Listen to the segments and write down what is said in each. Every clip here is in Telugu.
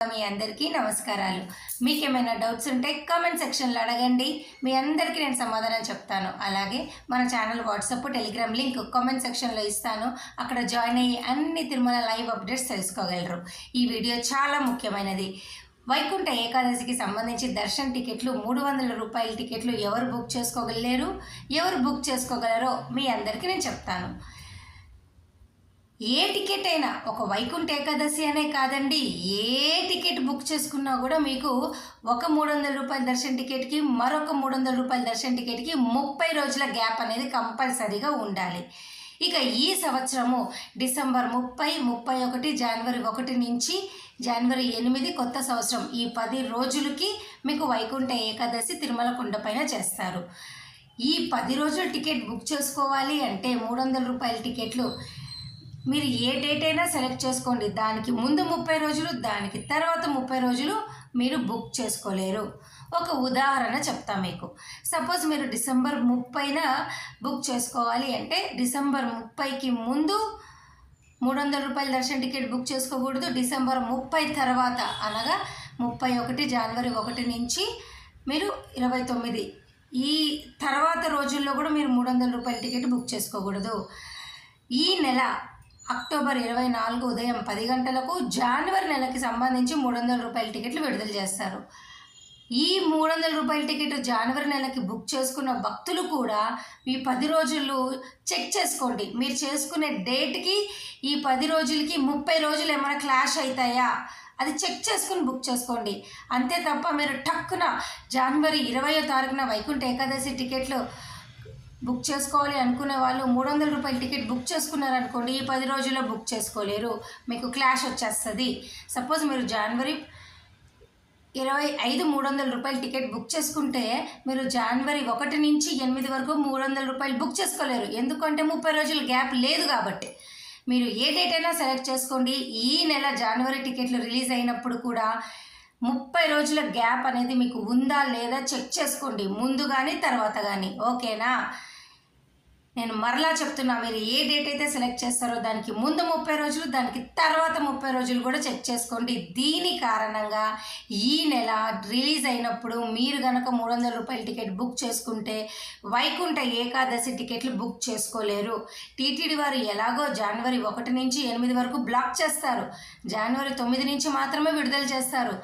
మీ అందరికీ నమస్కారాలు. మీకేమైనా డౌట్స్ ఉంటే కామెంట్ సెక్షన్లో అడగండి. మీ అందరికీ నేను సమాధానం చెప్తాను. అలాగే మన channel WhatsApp, Telegram link comment సెక్షన్లో ఇస్తాను. అక్కడ జాయిన్ అయ్యి అన్ని తిరుమల లైవ్ అప్డేట్స్ తెలుసుకోగలరు. ఈ వీడియో చాలా ముఖ్యమైనది. వైకుంఠ ఏకాదశికి సంబంధించి దర్శన్ టికెట్లు 300 రూపాయల టికెట్లు ఎవరు బుక్ చేసుకోగలేరు, ఎవరు బుక్ చేసుకోగలరో మీ అందరికీ నేను చెప్తాను. ఏ టికెట్ అయినా ఒక వైకుంఠ ఏకాదశి అనే కాదండి, ఏ టికెట్ బుక్ చేసుకున్నా కూడా మీకు ఒక 300 రూపాయల దర్శన టికెట్కి మరొక 300 రూపాయల దర్శన టికెట్కి 30 రోజుల గ్యాప్ అనేది కంపల్సరీగా ఉండాలి. ఇక ఈ సంవత్సరము డిసెంబర్ 30, 31, జనవరి 1 నుంచి జనవరి 8 కొత్త సంవత్సరం, ఈ 10 రోజులకి మీకు వైకుంఠ ఏకాదశి తిరుమల కొండపైన చేస్తారు. ఈ 10 రోజుల టికెట్ బుక్ చేసుకోవాలి అంటే 300 రూపాయల టికెట్లు మీరు ఏ డేట్ అయినా సెలెక్ట్ చేసుకోండి. దానికి ముందు 30 రోజులు, దానికి తర్వాత 30 రోజులు మీరు బుక్ చేసుకోలేరు. ఒక ఉదాహరణ చెప్తా మీకు. సపోజ్ మీరు డిసెంబర్ 30న బుక్ చేసుకోవాలి అంటే డిసెంబర్ 30కి ముందు 300 రూపాయల దర్శన టికెట్ బుక్ చేసుకోకూడదు. డిసెంబర్ 30 తర్వాత అనగా 31 జనవరి 1 నుంచి మీరు 29 ఈ తర్వాత రోజుల్లో కూడా మీరు 300 రూపాయల టికెట్ బుక్ చేసుకోకూడదు. ఈ నెల అక్టోబర్ 24 ఉదయం 10 గంటలకు జనవరి నెలకి సంబంధించి 300 రూపాయల టికెట్లు విడుదల చేస్తారు. ఈ 300 రూపాయల టికెట్ జనవరి నెలకి బుక్ చేసుకున్న భక్తులు కూడా ఈ 10 రోజులు చెక్ చేసుకోండి. మీరు చేసుకునే డేట్కి ఈ 10 రోజులకి 30 రోజులు ఏమైనా క్లాష్ అవుతాయా అది చెక్ చేసుకుని బుక్ చేసుకోండి. అంతే తప్ప మీరు టక్కున జనవరి 20వ తారీఖున వైకుంఠ ఏకాదశి టికెట్లు బుక్ చేసుకోవాలి అనుకునే వాళ్ళు 300 రూపాయల టికెట్ బుక్ చేసుకున్నారనుకోండి, ఈ 10 రోజుల్లో బుక్ చేసుకోలేరు, మీకు క్లాష్ వచ్చేస్తుంది. సపోజ్ మీరు జనవరి 25 300 రూపాయల టికెట్ బుక్ చేసుకుంటే మీరు జనవరి 1 నుంచి 8 వరకు 300 రూపాయలు బుక్ చేసుకోలేరు. ఎందుకంటే 30 రోజుల గ్యాప్ లేదు కాబట్టి. మీరు ఏ డేట్ అయినా సెలెక్ట్ చేసుకోండి. ఈ నెల జనవరి టికెట్లు రిలీజ్ అయినప్పుడు కూడా 30 రోజుల గ్యాప్ అనేది మీకు ఉందా లేదా చెక్ చేసుకోండి, ముందు కానీ తర్వాత కానీ. ఓకేనా? నేను మరలా చెప్తున్నా, మీరు ఏ డేట్ అయితే సెలెక్ట్ చేస్తారో దానికి ముందు 30 రోజులు, దానికి తర్వాత 30 రోజులు కూడా చెక్ చేసుకోండి. దీని కారణంగా ఈ నెల రిలీజ్ అయినప్పుడు మీరు కనుక 300 రూపాయల టికెట్ బుక్ చేసుకుంటే వైకుంఠ ఏకాదశి టికెట్లు బుక్ చేసుకోలేరు. టీటీడీ వారు ఎలాగో జనవరి 1 నుంచి 8 వరకు బ్లాక్ చేస్తారు, జనవరి 9 నుంచి మాత్రమే విడుదల చేస్తారు.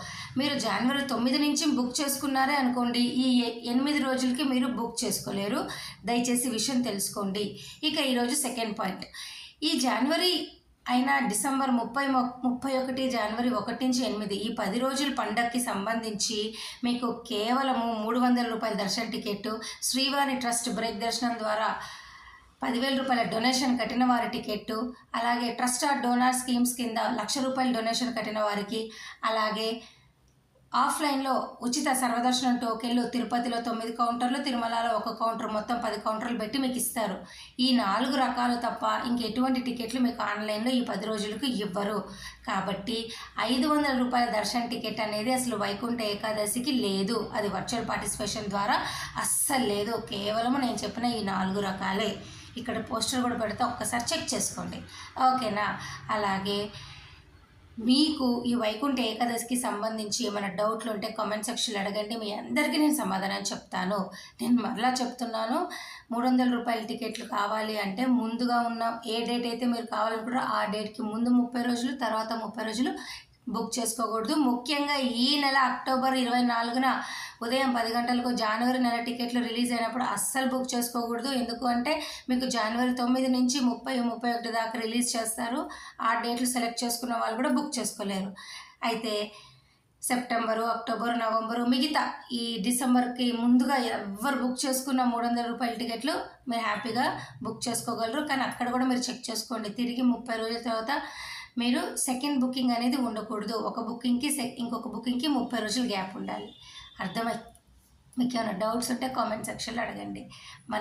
మీరు జనవరి 9 నుంచి బుక్ చేసుకున్నారే అనుకోండి, ఈ 8 రోజులకి మీరు బుక్ చేసుకోలేరు. దయచేసి విషయం తెలుసుకోండి. ఇక ఈరోజు సెకండ్ పాయింట్. ఈ జనవరి అయినా డిసెంబర్ 30, 31, జనవరి 1 నుంచి 8 ఈ 10 రోజుల పండగకి సంబంధించి మీకు కేవలము 300 రూపాయల దర్శన టికెట్, శ్రీవారి ట్రస్ట్ బ్రేక్ దర్శనం ద్వారా 10,000 రూపాయల డొనేషన్ కట్టిన వారి టికెట్టు, అలాగే ట్రస్ట్ ఆర్ డోనార్ స్కీమ్స్ కింద 1,00,000 రూపాయల డొనేషన్ కట్టిన వారికి, అలాగే ఆఫ్లైన్లో ఉచిత సర్వదర్శనం టోకెన్లు తిరుపతిలో 9 కౌంటర్లు, తిరుమలలో 1 కౌంటర్, మొత్తం 10 కౌంటర్లు పెట్టి మీకు ఇస్తారు. ఈ 4 రకాలు తప్ప ఇంకెటువంటి టికెట్లు మీకు ఆన్లైన్లో ఈ 10 రోజులకు ఇవ్వరు. కాబట్టి 500 రూపాయల దర్శన టికెట్ అనేది అసలు వైకుంఠ ఏకాదశికి లేదు. అది వర్చువల్ పార్టిసిపేషన్ ద్వారా అస్సలు లేదు. కేవలం నేను చెప్పిన ఈ 4 రకాలే. ఇక్కడ పోస్టర్ కూడా పెడితే ఒక్కసారి చెక్ చేసుకోండి. ఓకేనా? అలాగే మీకు ఈ వైకుంఠ ఏకాదశికి సంబంధించి ఏమైనా డౌట్లు ఉంటే కామెంట్ సెక్షన్లో అడగండి. మీ అందరికీ నేను సమాధానం చెప్తాను. నేను మరలా చెప్తున్నాను, 300 రూపాయల టికెట్లు కావాలి అంటే ముందుగా ఉన్న ఏ డేట్ అయితే మీరు కావాలనుకుంటారో ఆ డేట్కి ముందు 30 రోజులు, తర్వాత 30 రోజులు బుక్ చేసుకోకూడదు. ముఖ్యంగా ఈ నెల అక్టోబర్ 24న ఉదయం 10 గంటలకు జనవరి నెల టికెట్లు రిలీజ్ అయినప్పుడు అస్సలు బుక్ చేసుకోకూడదు. ఎందుకు అంటే మీకు జనవరి 9 నుంచి 30, 31 దాకా రిలీజ్ చేస్తారు. ఆ డేట్లు సెలెక్ట్ చేసుకున్న వాళ్ళు కూడా బుక్ చేసుకోలేరు. అయితే సెప్టెంబరు, అక్టోబరు, నవంబరు, మిగతా ఈ డిసెంబర్కి ముందుగా ఎవరు బుక్ చేసుకున్న 300 రూపాయల టికెట్లు మీరు హ్యాపీగా బుక్ చేసుకోగలరు. కానీ అక్కడ కూడా మీరు చెక్ చేసుకోండి. తిరిగి 30 రోజుల తర్వాత మీరు సెకండ్ బుకింగ్ అనేది ఉండకూడదు. ఒక బుకింగ్కి ఇంకొక బుకింగ్కి 30 రోజులు గ్యాప్ ఉండాలి. అర్థమై మీకు ఏమైనా డౌట్స్ ఉంటే కామెంట్ సెక్షన్లో అడగండి.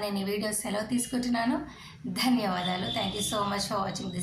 నేను ఈ వీడియో సెలవు తీసుకుంటున్నాను. ధన్యవాదాలు. Thank you so much for watching this.